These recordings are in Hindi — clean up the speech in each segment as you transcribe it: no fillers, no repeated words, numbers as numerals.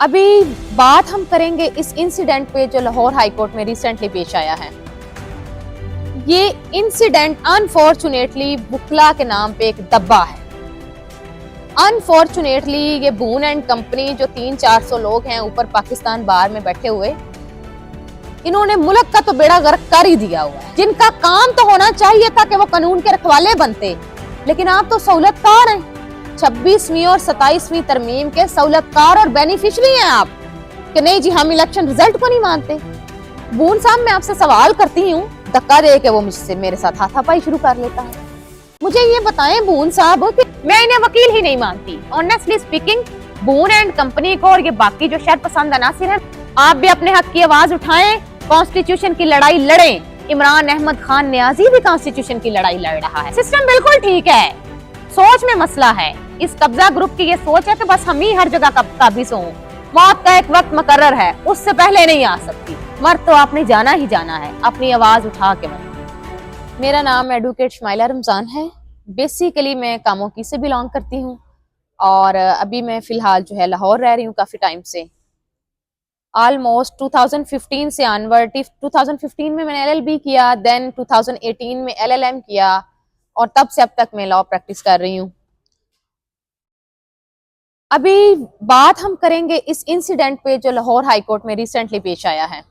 अभी बात हम करेंगे इस इंसिडेंट पे जो लाहौर हाई कोर्ट में रिसेंटली पेश आया है। ये इंसिडेंट अनफॉर्चुनेटली बुकला के नाम पे एक दब्बा है। अनफॉर्चुनेटली ये बून एंड कंपनी जो 300-400 लोग हैं ऊपर पाकिस्तान बार में बैठे हुए, इन्होंने मुल्क का तो बेड़ा गर्क कर ही दिया हुआ है। जिनका काम तो होना चाहिए था कि वो कानून के रखवाले बनते, लेकिन आप तो सहूलतकार हैं। 26वीं और 27वीं तरमीम के सहूलतकार और बेनिफिशरी हैं आप कि नहीं जी हम इलेक्शन रिजल्ट को नहीं मानते। बून साहब मैं आपसे सवाल करती हूँ, धक्का दे के वो मुझसे मेरे साथ हाथापाई शुरू कर लेता है। मुझे ये बताएं बून साहब कि मैं इन्हें वकील ही नहीं मानती। Honestly speaking, boon and company को और ये बाकी जो शरपसंद अनासिर हैं, आप भी अपने हक की आवाज उठाएं, कॉन्स्टिट्यूशन की लड़ाई लड़ें। इमरान अहमद खान नियाजी भी कॉन्स्टिट्यूशन की लड़ाई लड़ रहा है। सिस्टम बिल्कुल ठीक है, सोच में मसला है। इस कब्जा ग्रुप की ये सोच है कि बस हम ही हर जगह काबिज हों। मौत का एक वक्त मुकर्रर है, उससे पहले नहीं आ सकती। मर तो आपने जाना ही जाना है, अपनी आवाज उठा के मर। मेरा नाम एडवोकेट शमाइला रमजान है। बेसिकली मैं कामोकी से बिलोंग करती हूँ और अभी मैं फिलहाल जो है लाहौर रह रही हूँ काफी टाइम से। ऑलमोस्ट 2015 से ऑनवर्ड, 2015 में मैंने LLB किया, देन 2018 में LLM किया और तब से अब तक मैं लॉ प्रैक्टिस कर रही हूँ। अभी बात हम करेंगे इस इंसिडेंट पे जो लाहौर हाई कोर्ट में रिसेंटली पेश आया है।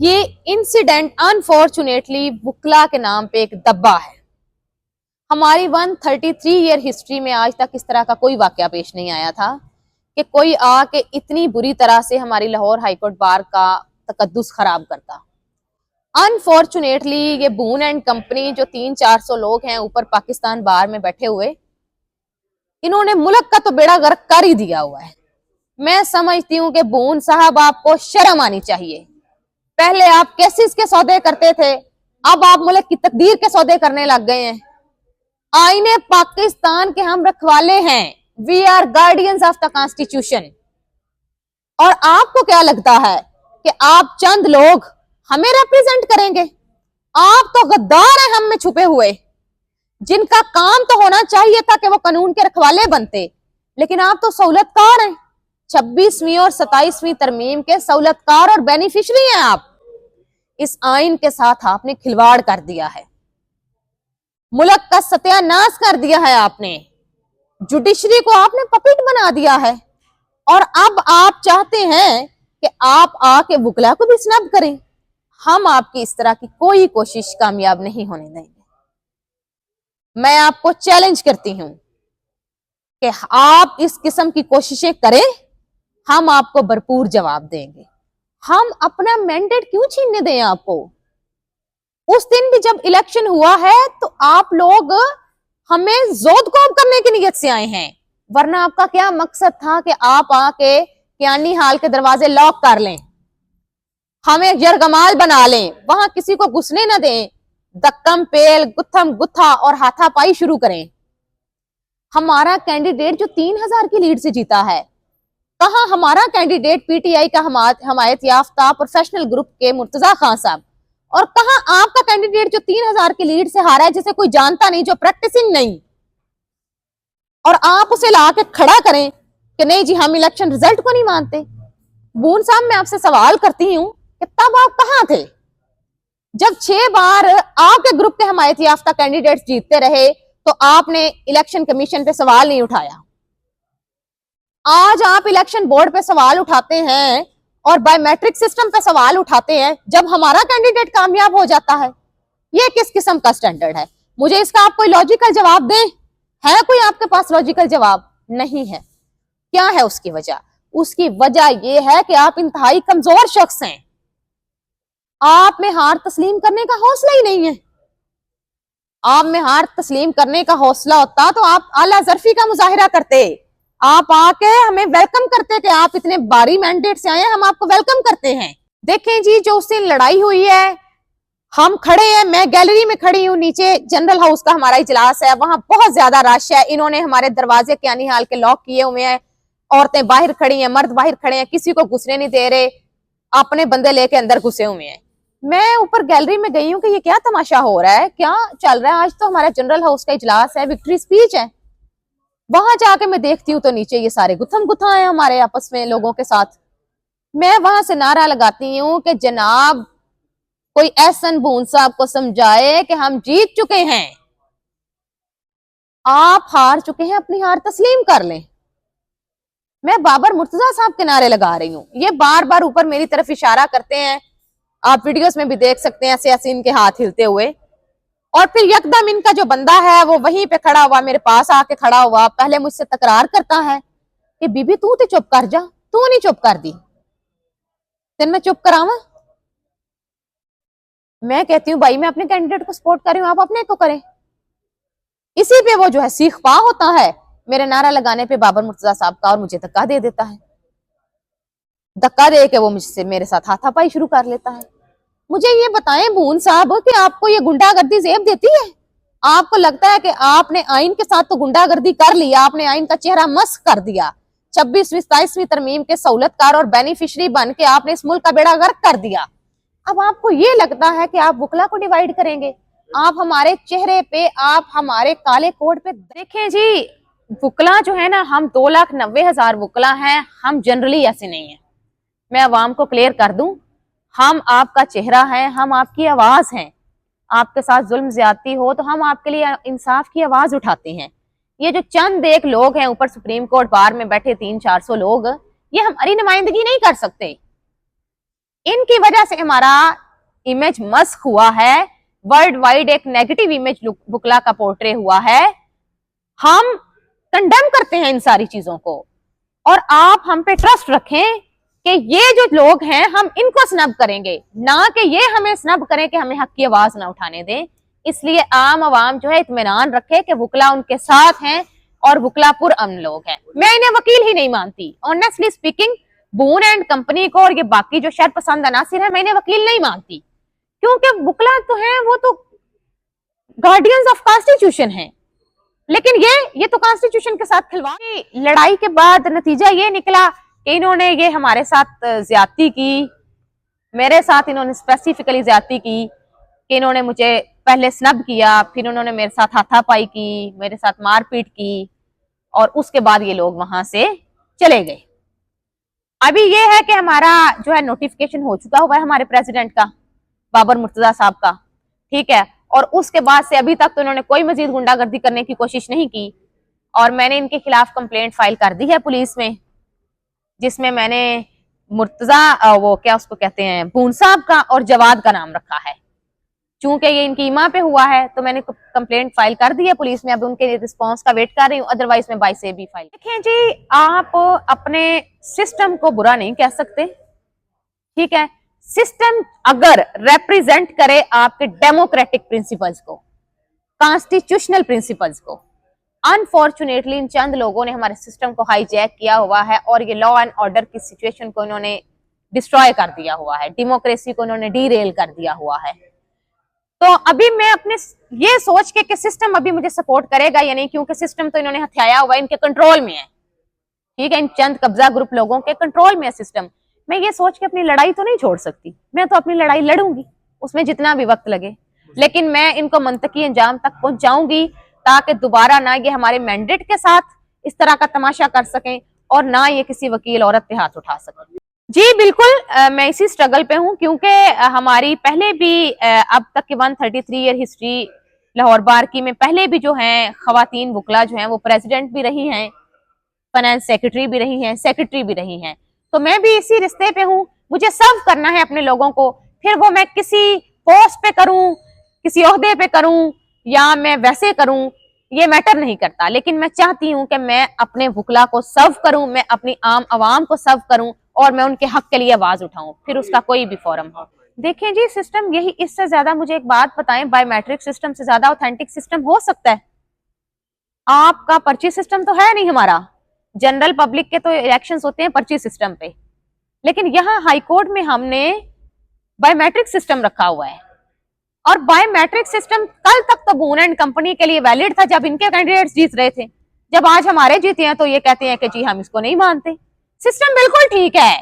ये इंसिडेंट अनफॉर्चुनेटली बुकला के नाम पे एक दब्बा है। हमारी 133 ईयर हिस्ट्री में आज तक इस तरह का कोई वाकया पेश नहीं आया था कि कोई आके इतनी बुरी तरह से हमारी लाहौर हाई कोर्ट बार का तकद्दुस खराब करता। अनफॉर्चुनेटली ये बून एंड कंपनी जो 300-400 लोग हैं ऊपर पाकिस्तान बार में बैठे हुए, इन्होंने मुल्क का तो बेड़ा गर्क कर ही दिया हुआ है। मैं समझती हूँ कि बून साहब आपको शर्म आनी चाहिए। पहले आप केसेस के सौदे करते थे, अब आप मुल्क की तकदीर के सौदे करने लग गए हैं। आईने पाकिस्तान के हम रखवाले हैं, we are guardians of the constitution. और आपको क्या लगता है कि आप चंद लोग हमें रिप्रेजेंट करेंगे? आप तो गद्दार हैं हम में छुपे हुए, जिनका काम तो होना चाहिए था कि वो कानून के रखवाले बनते, लेकिन आप तो सहूलतकार हैं। 26वीं और 27वीं तरमीम के सहूलतकार और बेनिफिशरी हैं आप। इस आइन के साथ आपने खिलवाड़ कर दिया है, मुल्क का सत्यानाश कर दिया है आपने, जुडिशरी को आपने पपेट बना दिया है और अब आप चाहते हैं कि आप आके बुकला को भी स्नब करें। हम आपकी इस तरह की कोई कोशिश कामयाब नहीं होने देंगे। मैं आपको चैलेंज करती हूं कि आप इस किस्म की कोशिशें करें, हम आपको भरपूर जवाब देंगे। हम अपना मैंडेट क्यों छीनने दें आपको? उस दिन भी जब इलेक्शन हुआ है तो आप लोग हमें जोदकोब करने की नीयत से आए हैं, वरना आपका क्या मकसद था कि आप आके कियानी हाल के दरवाजे लॉक कर लें, हमें यरगमाल बना लें, वहां किसी को घुसने न दें, दक्कम पेल गुत्थम गुत्था और हाथापाई शुरू करें। हमारा कैंडिडेट जो 3000 की लीड से जीता है, कहां हमारा कैंडिडेट PTI का हमायत याफ्ता प्रोफेशनल ग्रुप के मुर्तजा खान साहब, और कहां आपका कैंडिडेट जो 3000 की लीड से हारा है, जिसे कोई जानता नहीं, जो प्रैक्टिसिंग नहीं, और आप उसे ला के खड़ा करें कि नहीं जी हम इलेक्शन रिजल्ट को नहीं मानते। बून साहब मैं आपसे सवाल करती हूँ कि तब आप कहां थे जब 6 बार आपके ग्रुप के हमायत याफ्ता कैंडिडेट्स जीतते रहे, तो आपने इलेक्शन कमीशन पे सवाल नहीं उठाया। आज आप इलेक्शन बोर्ड पे सवाल उठाते हैं और बायोमेट्रिक सिस्टम पे सवाल उठाते हैं जब हमारा कैंडिडेट कामयाब हो जाता है। ये किस किस्म का स्टैंडर्ड है? मुझे इसका आप कोई लॉजिकल जवाब दें। है कोई आपके पास लॉजिकल जवाब? नहीं है। क्या है उसकी वजह? उसकी वजह यह है कि आप इंतहाई कमजोर शख्स हैं। आप में हार तस्लीम करने का हौसला ही नहीं है। आप में हार तस्लीम करने का हौसला होता तो आप आला ज़र्फी का मुजाहिरा करते, आप आके हमें वेलकम करते कि आप इतने बारी मैंडेट से आए हैं, हम आपको वेलकम करते हैं। देखें जी, जो उस दिन लड़ाई हुई है, हम खड़े हैं, मैं गैलरी में खड़ी हूँ, नीचे जनरल हाउस का हमारा इजलास है, वहां बहुत ज्यादा रश है। इन्होंने हमारे दरवाजे कियानी हाल के लॉक किए हुए हैं, औरतें बाहर खड़ी हैं, मर्द बाहर खड़े हैं, किसी को घुसने नहीं दे रहे, अपने बंदे लेके अंदर घुसे हुए हैं। मैं ऊपर गैलरी में गई हूँ कि ये क्या तमाशा हो रहा है, क्या चल रहा है? आज तो हमारा जनरल हाउस का इजलास है, विक्ट्री स्पीच है। वहां जाके मैं देखती हूँ तो नीचे ये सारे गुत्थम गुत्था है हमारे आपस में लोगों के साथ। मैं वहां से नारा लगाती हूँ कि जनाब कोई एहसन बून साहब को समझाए कि हम जीत चुके हैं, आप हार चुके हैं, अपनी हार तस्लीम कर लें। मैं बाबर मुर्तजा साहब के नारे लगा रही हूँ, ये बार बार ऊपर मेरी तरफ इशारा करते हैं, आप वीडियोस में भी देख सकते हैं ऐसे ऐसे इनके हाथ हिलते हुए। और फिर यकदम इनका जो बंदा है वो वहीं पे खड़ा हुआ, मेरे पास आके खड़ा हुआ, पहले मुझसे तकरार करता है कि बीबी तू तो चुप कर जा, तू नहीं चुप कर दी, फिर मैं चुप करावा। मैं कहती हूँ भाई मैं अपने कैंडिडेट को सपोर्ट कर रही हूँ, आप अपने को करें। इसी पे वो जो है सीख पा होता है मेरे नारा लगाने पे बाबर मुर्तजा साहब का, और मुझे धक्का दे देता है। धक्का दे के वो मुझसे मेरे साथ हाथापाई शुरू कर लेता है। मुझे ये बताएं बून साहब कि आपको ये गुंडागर्दी जेब देती है? आपको लगता है कि आपने आइन के साथ तो गुंडागर्दी कर ली, आपने आइन का चेहरा मस्क कर दिया, 26वीं 27वीं तरमीम के सहूलतकार और बेनिफिशरी बन के आपने इस मुल्क का बेड़ा गर्क कर दिया। अब आपको ये लगता है कि आप वुकला को डिवाइड करेंगे? आप हमारे चेहरे पे, आप हमारे काले कोट पे देखें जी, वुकला जो है ना, हम 2,90,000 वुकला हैं, हम जनरली ऐसे नहीं है। मैं अवाम को क्लियर कर दूं, हम आपका चेहरा है, हम आपकी आवाज हैं। आपके साथ जुल्म ज्यादती हो तो हम आपके लिए इंसाफ की आवाज उठाते हैं। ये जो चंद एक लोग हैं ऊपर सुप्रीम कोर्ट बार में बैठे 300-400 लोग, ये हमारी नुमाइंदगी नहीं कर सकते। इनकी वजह से हमारा इमेज मस्क हुआ है, वर्ल्ड वाइड एक नेगेटिव इमेज वुकला का पोर्ट्रे हुआ है। हम कंडेम करते हैं इन सारी चीजों को, और आप हम पे ट्रस्ट रखें कि ये जो लोग हैं हम इनको स्नब करेंगे, ना कि ये हमें स्नब करें कि हमें हक की आवाज ना उठाने दें। इसलिए आम आवाम जो है इत्मीनान रखे कि वुकला उनके साथ हैं और वुकला पुरअमन लोग हैं। मैं इन्हें वकील ही नहीं मानती, honestly speaking. Boon and company को और ये बाकी जो शरपसंद अनासिर है, मैं इन्हें वकील नहीं मानती, क्योंकि वुकला तो है, वो तो गार्डियंस ऑफ कॉन्स्टिट्यूशन है। लेकिन ये तो कॉन्स्टिट्यूशन के साथ खिलवाड़। लड़ाई के बाद नतीजा ये निकला कि इन्होंने ये हमारे साथ ज्यादती की, मेरे साथ इन्होंने स्पेसिफिकली ज्यादती की कि इन्होंने मुझे पहले स्नब किया, फिर उन्होंने मेरे साथ हाथापाई की, मेरे साथ मारपीट की, और उसके बाद ये लोग वहां से चले गए। अभी ये है कि हमारा जो है नोटिफिकेशन हो चुका हुआ है हमारे प्रेसिडेंट का, बाबर मुर्तजा साहब का, ठीक है। और उसके बाद से अभी तक तो इन्होंने कोई मजीद गुंडागर्दी करने की कोशिश नहीं की, और मैंने इनके खिलाफ कंप्लेंट फाइल कर दी है पुलिस में, जिसमें मैंने मुर्तजा वो क्या उसको कहते हैं, बून साहब का और जवाद का नाम रखा है। चूंकि ये इनकी ईमा पे हुआ है तो मैंने कंप्लेंट फाइल कर दी है पुलिस में, अब उनके रिस्पांस का वेट कर रही हूँ, अदरवाइज मैं 22 से भी फाइल। देखें जी, आप अपने सिस्टम को बुरा नहीं कह सकते, ठीक है। सिस्टम अगर रिप्रेजेंट करे आपके डेमोक्रेटिक प्रिंसिपल्स को, कॉन्स्टिट्यूशनल प्रिंसिपल्स को, अनफॉर्चुनेटली इन चंद लोगों ने हमारे सिस्टम को हाईजैक किया हुआ है और ये लॉ एंड ऑर्डर की सिचुएशन को इन्होंने डिस्ट्रॉय कर दिया हुआ है, डेमोक्रेसी को इन्होंने डीरेल कर दिया हुआ है। तो अभी मैं अपने ये सोच के कि सिस्टम अभी मुझे सपोर्ट करेगा या नहीं, क्योंकि सिस्टम तो इन्होंने हथियाया हुआ है, इनके कंट्रोल में है, ठीक है, इन चंद कब्जा ग्रुप लोगों के कंट्रोल में है सिस्टम। मैं ये सोच के अपनी लड़ाई तो नहीं छोड़ सकती, मैं तो अपनी लड़ाई लड़ूंगी, उसमें जितना भी वक्त लगे, लेकिन मैं इनको मंतकी अंजाम तक पहुंचाऊंगी, ताकि दोबारा ना ये हमारे मैंडेट के साथ इस तरह का तमाशा कर सकें और ना ये किसी वकील औरत पे हाथ उठा सकें। जी बिल्कुल, मैं इसी स्ट्रगल पे हूँ, क्योंकि हमारी पहले भी अब तक की 133 ईयर हिस्ट्री लाहौर बार की में पहले भी जो हैं खवातीन वुकला जो हैं वो प्रेसिडेंट भी रही हैं, फाइनेंस सेक्रेटरी भी रही हैं, सेक्रेटरी भी रही हैं। तो मैं भी इसी रिश्ते पे हूँ, मुझे सर्व करना है अपने लोगों को, फिर वो मैं किसी पोस्ट पे करूं, किसी ओहदे पे करूं या मैं वैसे करूं, ये मैटर नहीं करता, लेकिन मैं चाहती हूं कि मैं अपने वुकला को सर्व करूं, मैं अपनी आम आवाम को सर्व करूं और मैं उनके हक के लिए आवाज उठाऊं, फिर उसका कोई भी फोरम हो। देखें जी, सिस्टम यही, इससे ज्यादा मुझे एक बात बताएं, बायोमेट्रिक सिस्टम से ज्यादा ऑथेंटिक सिस्टम हो सकता है? आपका पर्ची सिस्टम तो है नहीं हमारा, जनरल पब्लिक के तो इलेक्शंस होते हैं पर्ची सिस्टम पे, लेकिन यहाँ हाईकोर्ट में हमने बायोमेट्रिक सिस्टम रखा हुआ है। और बायोमेट्रिक सिस्टम कल तक तो बून एंड कंपनी के लिए वैलिड था जब इनके कैंडिडेट्स जीत रहे थे, जब आज हमारे जीते हैं तो ये कहते हैं कि जी हम इसको नहीं मानते। सिस्टम बिल्कुल ठीक है,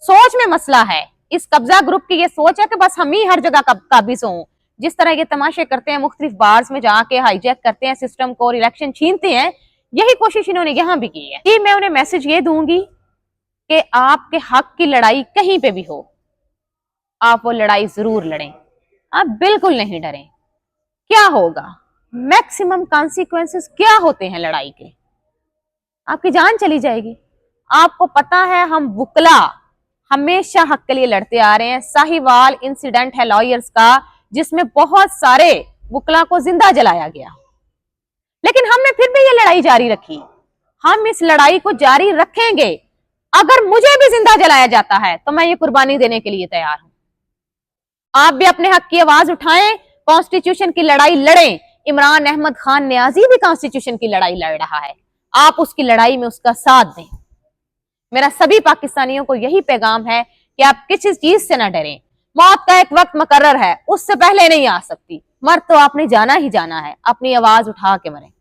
सोच में मसला है, इस कब्जा ग्रुप की ये सोच है कि बस हम ही हर जगह काबिज हों। जिस तरह ये तमाशे करते हैं, मुख्तलिफ बार्स में जाके हाईजैक करते हैं सिस्टम को और इलेक्शन छीनते हैं, यही कोशिश इन्होंने यहां भी की है कि मैं उन्हें मैसेज ये दूंगी कि आपके हक की लड़ाई कहीं पे भी हो, आप वो लड़ाई जरूर लड़ें, आप बिल्कुल नहीं डरें। क्या होगा, मैक्सिमम कॉन्सिक्वेंसेस क्या होते हैं लड़ाई के, आपकी जान चली जाएगी। आपको पता है हम वुकला हमेशा हक के लिए लड़ते आ रहे हैं। साहिवाल इंसिडेंट है लॉयर्स का, जिसमें बहुत सारे वुकला को जिंदा जलाया गया, लेकिन हमने फिर भी ये लड़ाई जारी रखी। हम इस लड़ाई को जारी रखेंगे। अगर मुझे भी जिंदा जलाया जाता है तो मैं ये कुर्बानी देने के लिए तैयार हूं। आप भी अपने हक की आवाज उठाएं, कॉन्स्टिट्यूशन की लड़ाई लड़ें। इमरान अहमद खान नियाजी भी कॉन्स्टिट्यूशन की लड़ाई लड़ रहा है, आप उसकी लड़ाई में उसका साथ दें। मेरा सभी पाकिस्तानियों को यही पैगाम है कि आप किसी चीज से ना डरें। मौत का एक वक्त मुकर्रर है, उससे पहले नहीं आ सकती। मर तो आपने जाना ही जाना है, अपनी आवाज उठा के मरें।